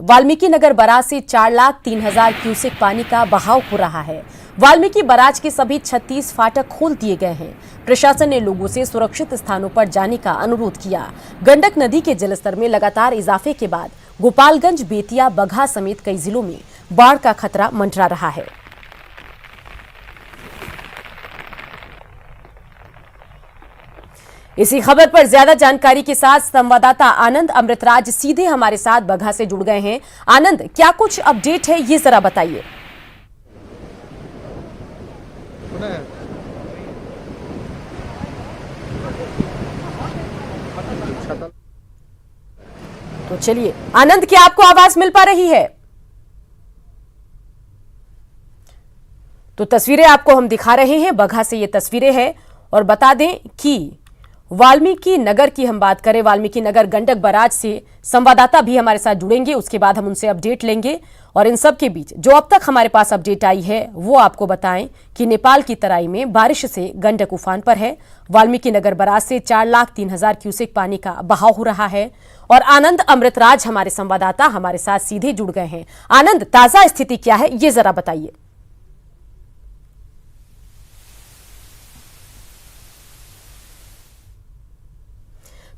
Valmiki Nagar barrage से 4,03,000 cusec पानी का बहाव हो रहा है। वाल्मीकि बराज के सभी 36 फाटक खोल दिए गए हैं। प्रशासन ने लोगों से सुरक्षित स्थानों पर जाने का अनुरोध किया। गंडक नदी के जलस्तर में लगातार इजाफे के बाद गोपालगंज, बेतिया, बगहा समेत कई जिलों में बाढ़ का खतरा मंडरा रहा है। इसी खबर पर ज्यादा जानकारी के साथ संवाददाता आनंद अमृतराज सीधे हमारे साथ बगहा से जुड़ गए हैं। आनंद, क्या कुछ अपडेट है, ये जरा बताइए। तो चलिए आनंद, क्या आपको आवाज मिल पा रही है? तो तस्वीरें आपको हम दिखा रहे हैं, बगहा से ये तस्वीरें हैं। और बता दें कि वाल्मीकि नगर की हम बात करें, वाल्मीकि नगर गंडक बराज से संवाददाता भी हमारे साथ जुड़ेंगे, उसके बाद हम उनसे अपडेट लेंगे। और इन सब के बीच जो अब तक हमारे पास अपडेट आई है वो आपको बताएं कि नेपाल की तराई में बारिश से गंडक उफान पर है। वाल्मीकि नगर बराज से 4,03,000 क्यूसेक पानी का बहाव हो रहा है। और आनंद अमृतराज हमारे संवाददाता हमारे साथ सीधे जुड़ गए हैं। आनंद, ताजा स्थिति क्या है, ये जरा बताइए।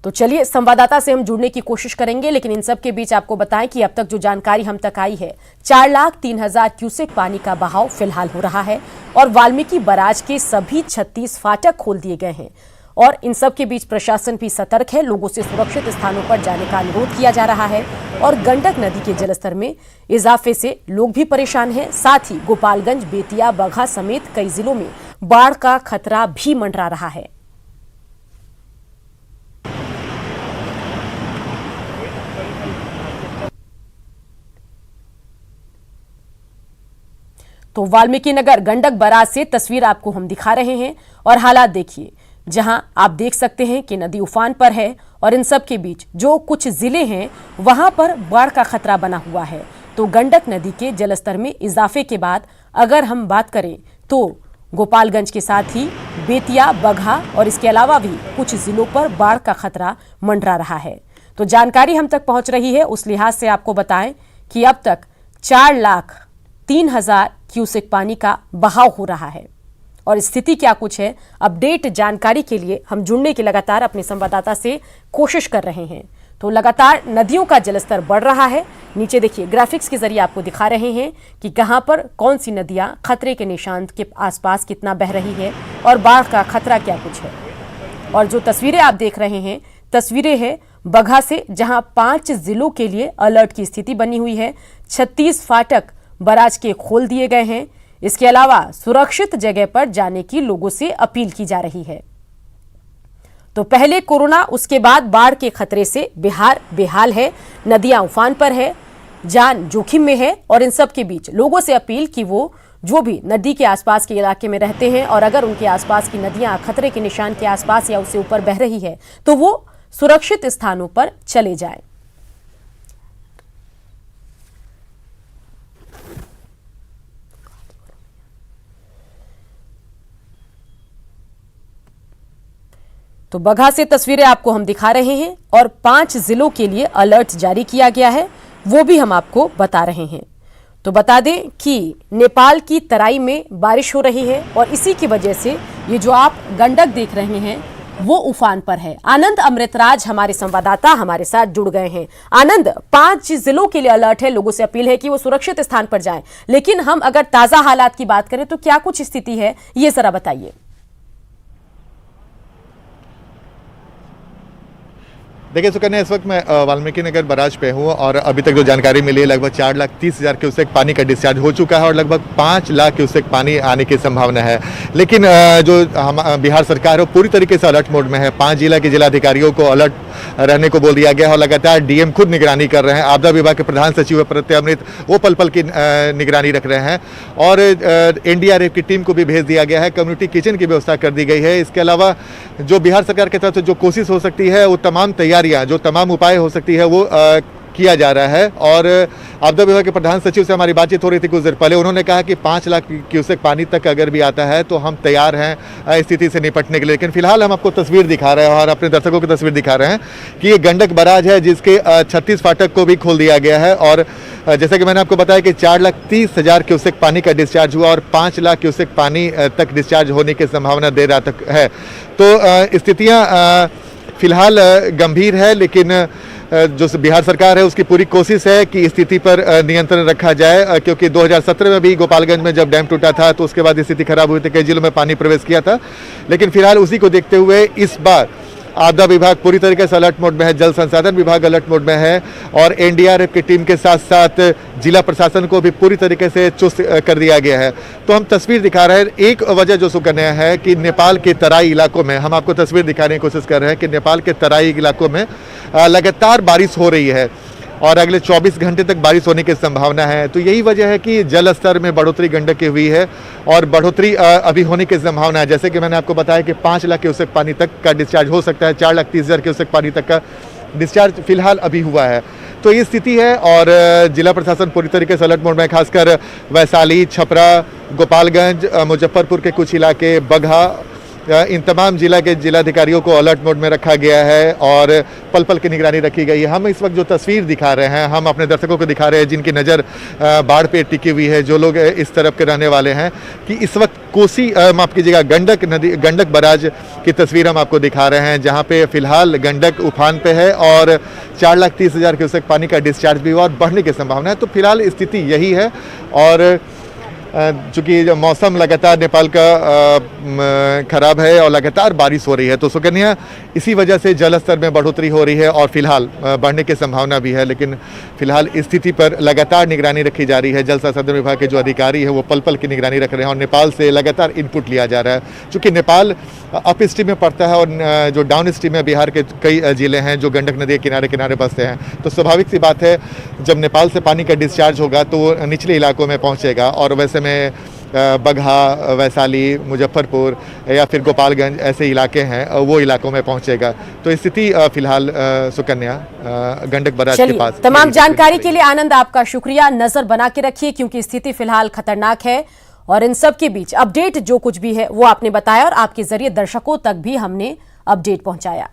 तो चलिए संवाददाता से हम जुड़ने की कोशिश करेंगे, लेकिन इन सब के बीच आपको बताएं कि अब तक जो जानकारी हम तक आई है, 4,03,000 क्यूसेक पानी का बहाव फिलहाल हो रहा है। और वाल्मीकि बराज के सभी 36 फाटक खोल दिए गए हैं। और इन सब के बीच प्रशासन भी सतर्क है, लोगों से सुरक्षित स्थानों पर जाने का अनुरोध किया जा रहा है। और गंडक नदी के जलस्तर में इजाफे से लोग भी परेशान हैं। साथ ही गोपालगंज, बेतिया, बगहा समेत कई जिलों में बाढ़ का खतरा भी मंडरा रहा है। तो वाल्मीकि नगर गंडक बराज से तस्वीर आपको हम दिखा रहे हैं। और हालात देखिए, जहां आप देख सकते हैं कि नदी उफान पर है। और इन सब के बीच जो कुछ जिले हैं वहां पर बाढ़ का खतरा बना हुआ है। तो गंडक नदी के जलस्तर में इजाफे के बाद अगर हम बात करें तो गोपालगंज के साथ ही बेतिया, बगहा और इसके अलावा भी कुछ जिलों पर बाढ़ का खतरा मंडरा रहा है। तो जानकारी हम तक पहुंच रही है, उस लिहाज से आपको बताएं कि अब तक 4,03,000 क्यूसेक पानी का बहाव हो रहा है। और स्थिति क्या कुछ है, अपडेट जानकारी के लिए हम जुड़ने की लगातार अपने संवाददाता से कोशिश कर रहे हैं। तो लगातार नदियों का जलस्तर बढ़ रहा है। नीचे देखिए, ग्राफिक्स के जरिए आपको दिखा रहे हैं कि कहां पर कौन सी नदियां खतरे के निशान के आसपास कितना बह रही है और बाढ़ का खतरा क्या कुछ है। और जो तस्वीरें आप देख रहे हैं, तस्वीरें हैं बगहा से, जहां 5 जिलों के लिए अलर्ट की स्थिति बनी हुई है। 36 फाटक बराज के खोल दिए गए हैं। इसके अलावा सुरक्षित जगह पर जाने की लोगों से अपील की जा रही है। तो पहले कोरोना, उसके बाद बाढ़ के खतरे से बिहार बेहाल है, नदियां उफान पर है, जान जोखिम में है। और इन सब के बीच लोगों से अपील कि वो जो भी नदी के आसपास के इलाके में रहते हैं और अगर उनके आसपास की नदियां खतरे के निशान के आसपास या उससे ऊपर बह रही है तो वो सुरक्षित स्थानों पर चले जाएं। तो बगहा से तस्वीरें आपको हम दिखा रहे हैं और 5 जिलों के लिए अलर्ट जारी किया गया है, वो भी हम आपको बता रहे हैं। तो बता दें कि नेपाल की तराई में बारिश हो रही है और इसी की वजह से ये जो आप गंडक देख रहे हैं वो उफान पर है। आनंद अमृतराज हमारे संवाददाता हमारे साथ जुड़ गए हैं। आनंद, 5 जिलों के लिए अलर्ट है, लोगों से अपील है कि वो सुरक्षित स्थान पर जाएं। लेकिन हम अगर ताजा हालात की बात करें तो क्या कुछ स्थिति है, ये जरा बताइए। देखिए सुकन्या, इस वक्त मैं वाल्मीकि नगर बराज पे हूँ और अभी तक जो जानकारी मिली है लगभग 4,30,000 क्यूसेक पानी का डिस्चार्ज हो चुका है और लगभग 5 लाख क्यूसेक पानी आने की संभावना है। लेकिन जो हम बिहार सरकार है वो पूरी तरीके से अलर्ट मोड में है। 5 जिला के जिलाधिकारियों को अलर्ट रहने को बोल दिया गया है और लगातार डीएम खुद निगरानी कर रहे हैं। आपदा विभाग के प्रधान सचिव प्रत्यय अमृत वो पल पल की निगरानी रख रहे हैं और एनडीआरएफ की टीम को भी भेज दिया गया है। कम्युनिटी किचन की व्यवस्था कर दी गई है। इसके अलावा जो बिहार सरकार की तरफ से जो कोशिश हो सकती है वो तमाम तैयारियां, जो तमाम उपाय हो सकती है वो किया जा रहा है। और आपदा विभाग के प्रधान सचिव से हमारी बातचीत हो रही थी कुछ देर पहले, उन्होंने कहा कि 5 लाख क्यूसेक पानी तक अगर भी आता है तो हम तैयार हैं स्थिति से निपटने के लिए। लेकिन फिलहाल हम आपको तस्वीर दिखा रहे हैं और अपने दर्शकों की तस्वीर दिखा रहे हैं कि ये गंडक बराज है जिसके 36 फाटक को भी खोल दिया गया है। और जैसा कि मैंने आपको बताया कि 4,30,000 क्यूसेक पानी का डिस्चार्ज हुआ और 5 लाख क्यूसेक पानी तक डिस्चार्ज होने की संभावना देर रात तक है। तो स्थितियाँ फिलहाल गंभीर है, लेकिन जो बिहार सरकार है उसकी पूरी कोशिश है कि स्थिति पर नियंत्रण रखा जाए, क्योंकि 2017 में भी गोपालगंज में जब डैम टूटा था तो उसके बाद स्थिति खराब हुई थी, कई जिलों में पानी प्रवेश किया था। लेकिन फिलहाल उसी को देखते हुए इस बार आपदा विभाग पूरी तरीके से अलर्ट मोड में है, जल संसाधन विभाग अलर्ट मोड में है और एनडीआरएफ की टीम के साथ साथ जिला प्रशासन को भी पूरी तरीके से चुस्त कर दिया गया है। तो हम तस्वीर दिखा रहे हैं। एक वजह जो सुकन्या है कि नेपाल के तराई इलाकों में, हम आपको तस्वीर दिखाने की कोशिश कर रहे हैं कि नेपाल के तराई इलाकों में लगातार बारिश हो रही है और अगले 24 घंटे तक बारिश होने की संभावना है। तो यही वजह है कि जल स्तर में बढ़ोतरी गंडक की हुई है और बढ़ोतरी अभी होने की संभावना है। जैसे कि मैंने आपको बताया कि 5 लाख क्यूसेक पानी तक का डिस्चार्ज हो सकता है, 4,30,000 क्यूसेक पानी तक का डिस्चार्ज फिलहाल अभी हुआ है। तो ये स्थिति है और जिला प्रशासन पूरी तरीके से अलर्ट मोड में है, खासकर वैशाली, छपरा, गोपालगंज, मुजफ्फरपुर के कुछ इलाके, बगहा, इन तमाम जिला के जिलाधिकारियों को अलर्ट मोड में रखा गया है और पल पल की निगरानी रखी गई है। हम इस वक्त जो तस्वीर दिखा रहे हैं, हम अपने दर्शकों को दिखा रहे हैं जिनकी नज़र बाढ़ पे टिकी हुई है, जो लोग इस तरफ के रहने वाले हैं, कि इस वक्त कोसी माफ कीजिएगा गंडक नदी, गंडक बराज की तस्वीर हम आपको दिखा रहे हैं, जहाँ पे फिलहाल गंडक उफान पे है और 4,30,000 क्यूसेक पानी का डिस्चार्ज भी हुआ और बढ़ने की संभावना है। तो फिलहाल स्थिति यही है और चूँकि मौसम लगातार नेपाल का खराब है और लगातार बारिश हो रही है, तो सुकन्या इसी वजह से जल स्तर में बढ़ोतरी हो रही है और फिलहाल बढ़ने की संभावना भी है। लेकिन फिलहाल स्थिति पर लगातार निगरानी रखी जा रही है। जल संसाधन विभाग के जो अधिकारी है वो पल पल की निगरानी रख रहे हैं और नेपाल से लगातार इनपुट लिया जा रहा है। चूँकि नेपाल अप स्ट्रीम में पड़ता है और जो डाउन स्ट्रीम में बिहार के कई जिले हैं जो गंडक नदी के किनारे किनारे बसते हैं, तो स्वाभाविक सी बात है जब नेपाल से पानी का डिस्चार्ज होगा तो वो निचले इलाकों में पहुँचेगा और वैसे में बगहा, वैशाली, मुजफ्फरपुर या फिर गोपालगंज ऐसे इलाके हैं वो इलाकों में पहुंचेगा। तो स्थिति फिलहाल सुकन्या गंडक बराज के पास। तमाम जानकारी के लिए आनंद आपका शुक्रिया। नजर बना के रखिए क्योंकि स्थिति फिलहाल खतरनाक है और इन सब के बीच अपडेट जो कुछ भी है वो आपने बताया और आपके जरिए दर्शकों तक भी हमने अपडेट पहुंचाया।